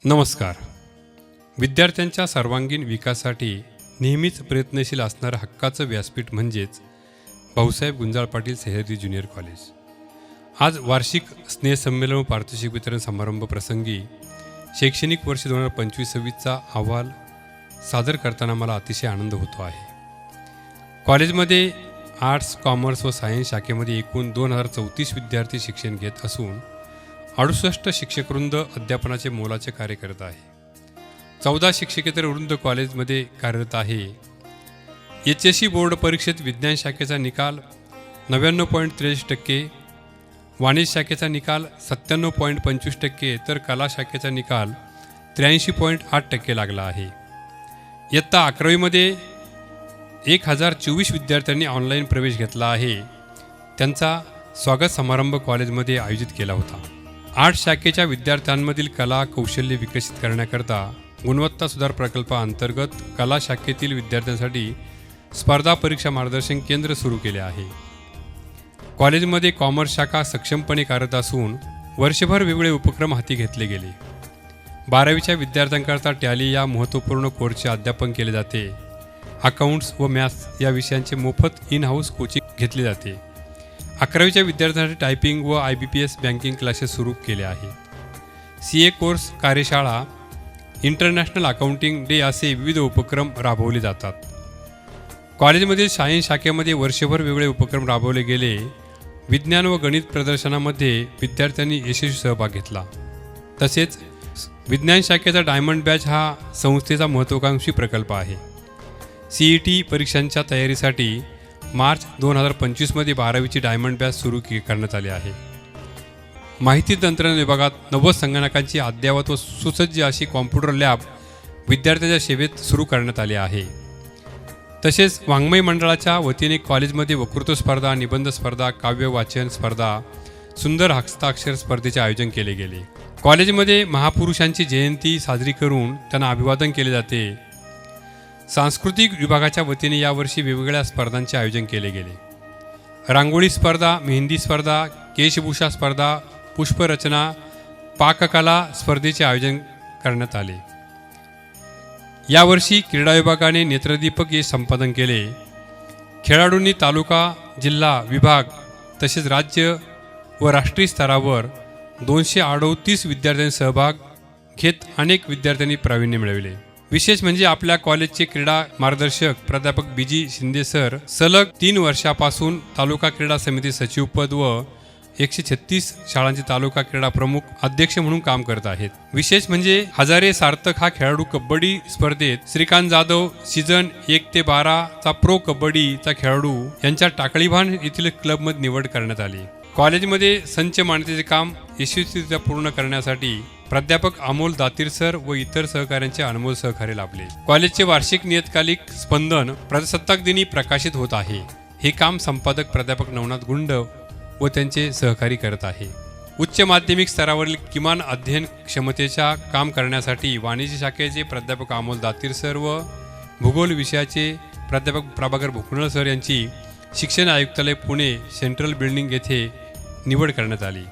नमस्कार. विद्यार्थ्यांच्या सर्वांगीण विकासासाठी नेहमीच प्रयत्नशील असणारं हक्काचं व्यासपीठ म्हणजेच भाऊसाहेब गुंजाळ पाटील सह्याद्री ज्युनियर कॉलेज. आज वार्षिक स्नेहसंमेलन व पारितोषिक वितरण समारंभ प्रसंगी शैक्षणिक वर्ष 2025-26चा अहवाल सादर करताना मला अतिशय आनंद होतो आहे. कॉलेजमध्ये आर्ट्स, कॉमर्स व सायन्स शाखेमध्ये एकूण 2034 विद्यार्थी शिक्षण घेत असून 68 शिक्षकवृंद अध्यापनाचे मोलाचे कार्य करत आहे. 14 शिक्षकेतर वृंद कॉलेजमध्ये कार्यरत आहे. HSC बोर्ड परीक्षेत विज्ञान शाखेचा निकाल 99.43%, वाणिज्य शाखेचा निकाल 97.25%, तर कला शाखेचा निकाल 83.8% लागला आहे. इयत्ता 11वीमध्ये 1024 विद्यार्थ्यांनी ऑनलाईन प्रवेश घेतला आहे. त्यांचा स्वागत समारंभ कॉलेजमध्ये आयोजित केला होता. आर्ट शाखेच्या विद्यार्थ्यांमधील कला कौशल्य विकसित करण्याकरता गुणवत्ता सुधार प्रकल्पाअंतर्गत कला शाखेतील विद्यार्थ्यांसाठी स्पर्धा परीक्षा मार्गदर्शन केंद्र सुरू केले आहे. कॉलेजमध्ये कॉमर्स शाखा सक्षमपणे कार्यरत असून वर्षभर वेगवेगळे उपक्रम हाती घेतले गेले. 12वीच्या विद्यार्थ्यांकरता टॅली या महत्त्वपूर्ण कोर्सचे अध्यापन केले जाते. अकाउंट्स व मॅथ्स या विषयांचे मोफत इन हाऊस कोचिंग घेतले जाते. 11वीच्या विद्यार्थ्यांसाठी टायपिंग व IBPS बँकिंग क्लासेस सुरू केले आहेत. CA कोर्स, कार्यशाळा, इंटरनॅशनल अकाउंटिंग डे असे विविध उपक्रम राबवले जातात. कॉलेजमधील सायन्स शाखेमध्ये वर्षभर वेगवेगळे उपक्रम राबवले गेले. विज्ञान व गणित प्रदर्शनामध्ये विद्यार्थ्यांनी यशस्वी सहभाग घेतला. तसेच विज्ञान शाखेचा डायमंड बॅच हा संस्थेचा महत्त्वाकांक्षी प्रकल्प आहे. CET परीक्षांच्या तयारीसाठी मार्च 2025मध्ये 12वीची डायमंड बॅच सुरू करण्यात आली आहे. माहिती तंत्रज्ञान विभागात 90 संगणकांची अद्ययावत व सुसज्ज अशी कॉम्प्युटर लॅब विद्यार्थ्यांच्या सेवेत सुरू करण्यात आली आहे. तसेच वाङ्मय मंडळाच्या वतीने कॉलेजमध्ये वक्तृत्व स्पर्धा, निबंध स्पर्धा, काव्य वाचन स्पर्धा, सुंदर हस्ताक्षर स्पर्धेचे आयोजन केले गेले. कॉलेजमध्ये महापुरुषांची जयंती साजरी करून त्यांना अभिवादन केले जाते. सांस्कृतिक विभागाच्या वतीने यावर्षी वेगवेगळ्या स्पर्धांचे आयोजन केले गेले. रांगोळी स्पर्धा, मेहंदी स्पर्धा, केशभूषा स्पर्धा, पुष्परचना, पाककला स्पर्धेचे आयोजन करण्यात आले. यावर्षी क्रीडा विभागाने नेत्रदीपक हे संपादन केले. खेळाडूंनी तालुका, जिल्हा, विभाग तसेच राज्य व राष्ट्रीय स्तरावर 238 विद्यार्थ्यांनी सहभाग घेत अनेक विद्यार्थ्यांनी प्रावीण्य मिळविले. विशेष म्हणजे आपल्या कॉलेजचे क्रीडा मार्गदर्शक प्राध्यापक BG शिंदे सर सलग 3 वर्षापासून तालुका क्रीडा समिती सचिवपद व 136 शाळांचे तालुका क्रीडा प्रमुख अध्यक्ष म्हणून काम करत आहेत. विशेष म्हणजे हजारे सार्थक हा खेळाडू कबड्डी स्पर्धेत श्रीकांत जाधव सीझन 1 ते 12चा प्रो कबड्डीचा खेळाडू यांच्या टाकळीभान येथील क्लबमध्ये निवड करण्यात आली. कॉलेजमध्ये संच मान्यतेचे काम यशस्वीरित्या पूर्ण करण्यासाठी प्राध्यापक अमोल दातीर सर व इतर सहकाऱ्यांचे अनमोल सहकार्य लाभले. कॉलेजचे वार्षिक नियतकालिक स्पंदन प्रजासत्ताक दिनी प्रकाशित होत आहे. हे काम संपादक प्राध्यापक नवनाथ गुंड व त्यांचे सहकारी करत आहे. उच्च माध्यमिक स्तरावरील किमान अध्ययन क्षमतेच्या काम करण्यासाठी वाणिज्य शाखेचे प्राध्यापक अमोल दातीर सर व भूगोल विषयाचे प्राध्यापक प्रभाकर भुकनळ सर यांची शिक्षण आयुक्तालय पुणे सेंट्रल बिल्डिंग येथे निवड करण्यात आली.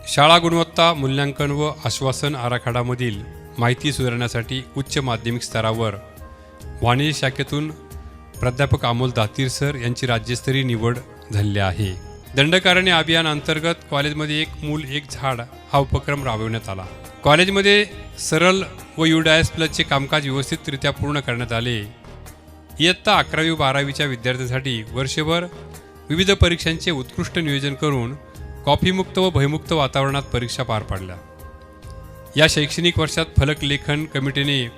शाळा गुणवत्ता मूल्यांकन व आश्वासन आराखडामधील माहिती सुधारण्यासाठी उच्च माध्यमिक स्तरावर वाणिज्य शाखेतून प्राध्यापक अमोल दातीर सर यांची राज्यस्तरीय निवड झाली आहे. दंडकारण्य अभियान अंतर्गत कॉलेजमध्ये एक मूल एक झाड हा उपक्रम राबविण्यात आला. कॉलेजमध्ये सरळ व UDIS+चे कामकाज व्यवस्थितरित्या पूर्ण करण्यात आले. इयत्ता 11वी व 12वीच्या विद्यार्थ्यांसाठी वर्षभर विविध परीक्षांचे उत्कृष्ट नियोजन करून कॉफीमुक्त व भयमुक्त वातावरणात परीक्षा पार पाडल्या. या शैक्षणिक वर्षात फलकलेखन कमिटीने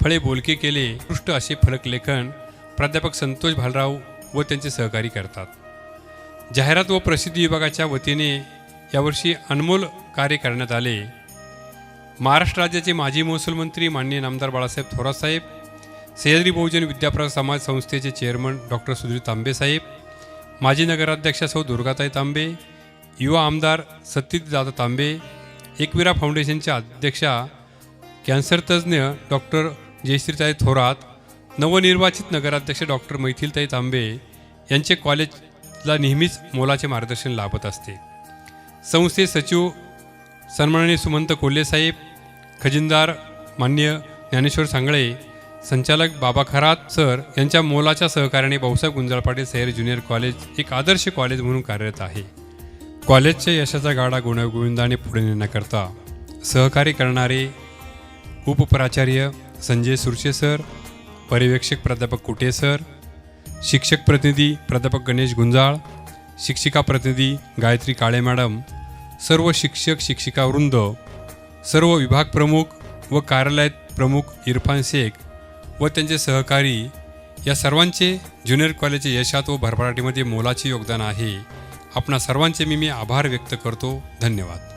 फळे बोलके केले. उत्कृष्ट असे फलकलेखन प्राध्यापक संतोष भालराव व त्यांचे सहकारी करतात. जाहिरात व प्रसिद्धी विभागाच्या वतीने यावर्षी अनमोल कार्य करण्यात आले. महाराष्ट्र राज्याचे माजी महसूल मंत्री माननीय नामदार बाळासाहेब थोरात साहेब, सह्याद्री बहुजन विद्याप्रसार समाज संस्थेचे चेअरमन डॉक्टर सुधीर तांबे साहेब, माजी नगराध्यक्षा सौ दुर्गाताई तांबे, युवा आमदार सतीदादा तांबे, एकविरा फाउंडेशनच्या अध्यक्षा कॅन्सर तज्ज्ञ डॉक्टर जयश्रीताई थोरात, नवनिर्वाचित नगराध्यक्ष डॉक्टर मैथिलताई तांबे यांचे कॉलेजला नेहमीच मोलाचे मार्गदर्शन लाभत असते. संस्थे सचिव सन्माननीय सुमंत कोल्हे साहेब, खजिनदार मान्य ज्ञानेश्वर सांगळे, संचालक बाबा खरात सर यांच्या मोलाच्या सहकार्याने भाऊसाहेब गुंजाळ पाटील सह्याद्री ज्युनियर कॉलेज एक आदर्श कॉलेज म्हणून कार्यरत आहे. कॉलेजच्या यशाचा गाडा गुण्यागोविंदाने पुढे नेण्याकरता सहकार्य करणारे उपप्राचार्य संजय सुरशे सर, पर्यवेक्षक प्राध्यापक कुटे सर, शिक्षक प्रतिनिधी प्राध्यापक गणेश गुंजाळ, शिक्षिका प्रतिनिधी गायत्री काळे मॅडम, सर्व शिक्षक शिक्षिका वृंद, सर्व विभाग प्रमुख व कार्यालय प्रमुख इरफान शेख व त्यांचे सहकारी या सर्वांचे ज्युनियर कॉलेजच्या यशात व भरभराटीमध्ये मोलाचे योगदान आहे. आपणा सर्वांचे मी आभार व्यक्त करतो. धन्यवाद.